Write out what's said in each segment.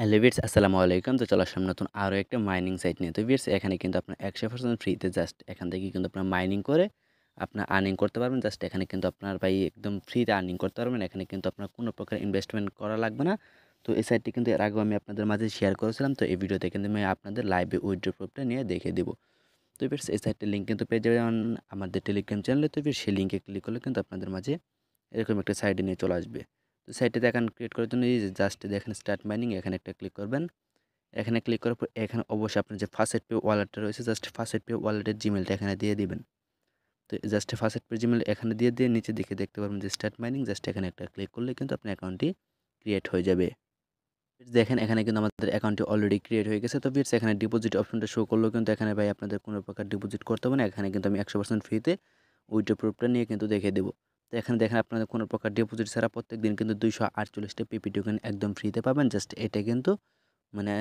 Hello viewers, আসসালামু আলাইকুম। তো চলে আসলাম নতুন আরও একটা মাইনিং সাইট নিয়ে। তো ভিউয়ার্স, এখানে কিন্তু আপনার 100% ফ্রিতে জাস্ট এখান থেকে কিন্তু আপনার মাইনিং করে আপনার আর্নিং করতে পারবেন। জাস্ট এখানে কিন্তু আপনার ভাই একদম ফ্রিতে আর্নিং করতে পারবেন। এখানে কিন্তু আপনার কোনো প্রকার ইনভেস্টমেন্ট করা লাগবে না। তো এই সাইটটি কিন্তু এর আগেও আমি আপনাদের মাঝে শেয়ার করেছিলাম। তো এই ভিডিওতে কিন্তু আমি আপনাদের লাইভে উইথড্র প্রুফটা নিয়ে দেখিয়ে দিব। তো ভিউয়ার্স, এই সাইটটির লিঙ্ক কিন্তু পেয়ে যাবেন আমাদের টেলিগ্রাম চ্যানেলে। তো ভিউয়ার্স, সেই লিঙ্কে ক্লিক করলে কিন্তু আপনাদের মাঝে এরকম একটা সাইটে নিয়ে চলে আসবে। তো সাইটটি দেখেন ক্রিয়েট করার জন্য এই যে জাস্ট দেখেন স্টার্ট মাইনিং, এখানে একটা ক্লিক করবেন। এখানে ক্লিক করার পর এখানে অবশ্যই আপনার যে ফার্স্ট পে ওয়ালেটটা রয়েছে, জাস্ট ফার্স্ট পে ওয়ালেটের জিমেলটা এখানে দিয়ে দিবেন। তো জাস্ট ফার্স্ট পে জিমেল এখানে দিয়ে নিচে দিকে দেখতে পারবেন যে স্টার্ট মাইনিং, জাস্ট এখানে একটা ক্লিক করলে কিন্তু আপনার অ্যাকাউন্টটি ক্রিয়েট হয়ে যাবে। দেখেন এখানে কিন্তু আমাদের অ্যাকাউন্টটি অলরেডি ক্রিয়েট হয়ে গেছে। তো ভিউয়ার্স, এখানে ডিপোজিট অপশনটা শো করলেও কিন্তু এখানে ভাই আপনাদের কোনো প্রকার ডিপোজিট করতে হবে না। এখানে কিন্তু আমি 100% ফ্রিতে উইথড্র প্রুফটা নিয়ে কিন্তু দেখিয়ে দেবো। তো এখানে দেখেন আপনাদের কোনো প্রকার ডিপোজিট ছাড়া প্রত্যেকদিন কিন্তু 248টা পিপি টোকেন একদম ফ্রিতে পাবেন। জাস্ট এটা কিন্তু মানে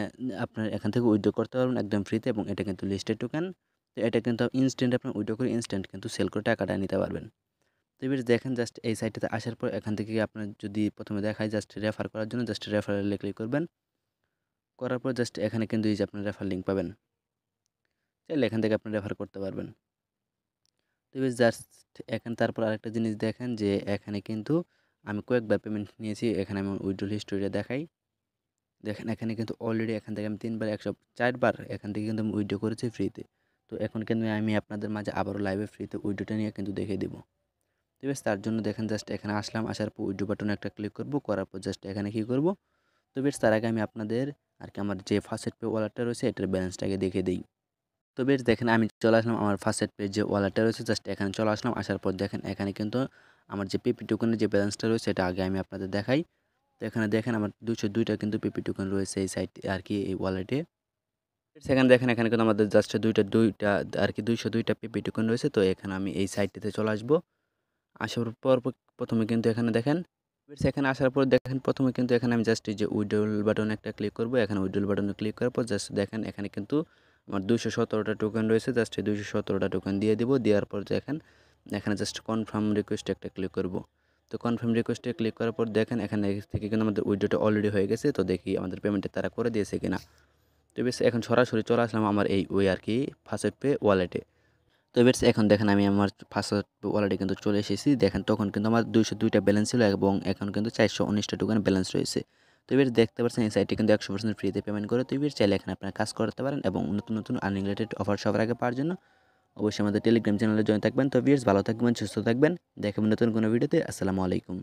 আপনার এখান থেকে উইথড্র করতে পারবেন একদম ফ্রিতে, এবং এটা কিন্তু লিস্টেড টোকেন। তো এটা কিন্তু ইনস্ট্যান্ট আপনার উইথড্র করে ইনস্ট্যান্ট কিন্তু সেল করে টাকাটা নিতে পারবেন। তো এবার দেখেন জাস্ট এই সাইটটাতে আসার পর এখান থেকে আপনার যদি প্রথমে দেখায় জাস্ট রেফার করার জন্য জাস্ট রেফারেলে ক্লিক করবেন। করার পর জাস্ট এখানে কিন্তু এই যে আপনার রেফার লিঙ্ক পাবেন, চাইলে এখান থেকে আপনি রেফার করতে পারবেন। তো এবার জাস্ট এখানে তারপর আরেকটা জিনিস দেখেন যে এখানে কিন্তু আমি কয়েকবার পেমেন্ট নিয়েছি। এখানে আমি উইথড্রল হিস্টোরিটা দেখাই। দেখেন এখানে কিন্তু অলরেডি এখান থেকে আমি 3 বার 104 বার এখান থেকে কিন্তু আমি উইথড্র করেছি ফ্রিতে। তো এখন কিন্তু আমি আপনাদের মাঝে আবারও লাইভে ফ্রিতে উইথড্রটা নিয়ে কিন্তু দেখিয়ে দেবো। তো বেশ তার জন্য দেখেন জাস্ট এখানে আসলাম, আসার পর উইথড্র বাটনে একটা ক্লিক করব, করার পর জাস্ট এখানে কী করব। তো বেশ তার আগে আমি আপনাদের আর কি আমার যে ফার্স্ট পে ওয়ালেটটা রয়েছে এটার ব্যালেন্সটাকে দেখিয়ে দিই। তো বেশ দেখেন আমি চলে আসলাম আমার ফার্স্ট পে যে ওয়ালেটটা রয়েছে, জাস্ট এখানে চলে আসলাম। আসার পর দেখেন এখানে কিন্তু আমার যে পিপি টোকেনের যে ব্যালেন্সটা রয়েছে এটা আগে আমি আপনাদের দেখাই। তো এখানে দেখেন আমার 202টা কিন্তু পিপি টোকেন রয়েছে এই সাইট আর কি এই ওয়ালেটে। সেখানে দেখেন এখানে কিন্তু আমাদের জাস্ট দুইটা আর কি 202টা পিপি টোকেন রয়েছে। তো এখানে আমি এই সাইটটিতে চলে আসবো। আসার পর প্রথমে কিন্তু এখানে দেখেন এখানে আসার পর দেখেন প্রথমে কিন্তু এখানে আমি জাস্ট এই যে উইথড্রল বাটনে একটা ক্লিক করব। এখানে উইথড্রল বাটনে ক্লিক করার পর জাস্ট দেখেন এখানে কিন্তু আমার 217টা টোকেন রয়েছে। জাস্ট এই 217টা টোকেন দিয়ে দিব। দেওয়ার পর দেখেন এখানে জাস্ট কনফার্ম রিকোয়েস্টে একটা ক্লিক করব। তো কনফার্ম রিকোয়েস্টে ক্লিক করার পর দেখেন এখানে থেকে কিন্তু আমাদের উইথড্রটা অলরেডি হয়ে গেছে। তো দেখি আমাদের পেমেন্টটা তারা করে দিয়েছে কিনা। তো বেশ এখন সরাসরি চলে আসলাম আমার এই ওই আর কি ফার্স্ট পে ওয়ালেটে। তো এবার এখন দেখেন আমি আমার ফার্স্ট ওয়ালেটে কিন্তু চলে এসেছি। দেখেন তখন কিন্তু আমার 202টা ব্যালেন্স ছিল এবং এখন কিন্তু 419টা টোকেন ব্যালেন্স রয়েছে। তো এবার দেখতে পাচ্ছেন এই সাইটটি কিন্তু 100% ফ্রিতে পেমেন্ট করে। তো এবার চাইলে এখানে আপনারা কাজ করতে পারেন এবং নতুন নতুন আর্নিং রিলেটেড অফার সবার আগে পাওয়ার জন্য অবশ্যই আমাদের টেলিগ্রাম চ্যানেলে জয়েন থাকবেন। তো ভিউয়ার্স, ভালো থাকবেন, সুস্থ থাকবেন। দেখাবেন নতুন কোনো ভিডিওতে। আসসালামু আলাইকুম।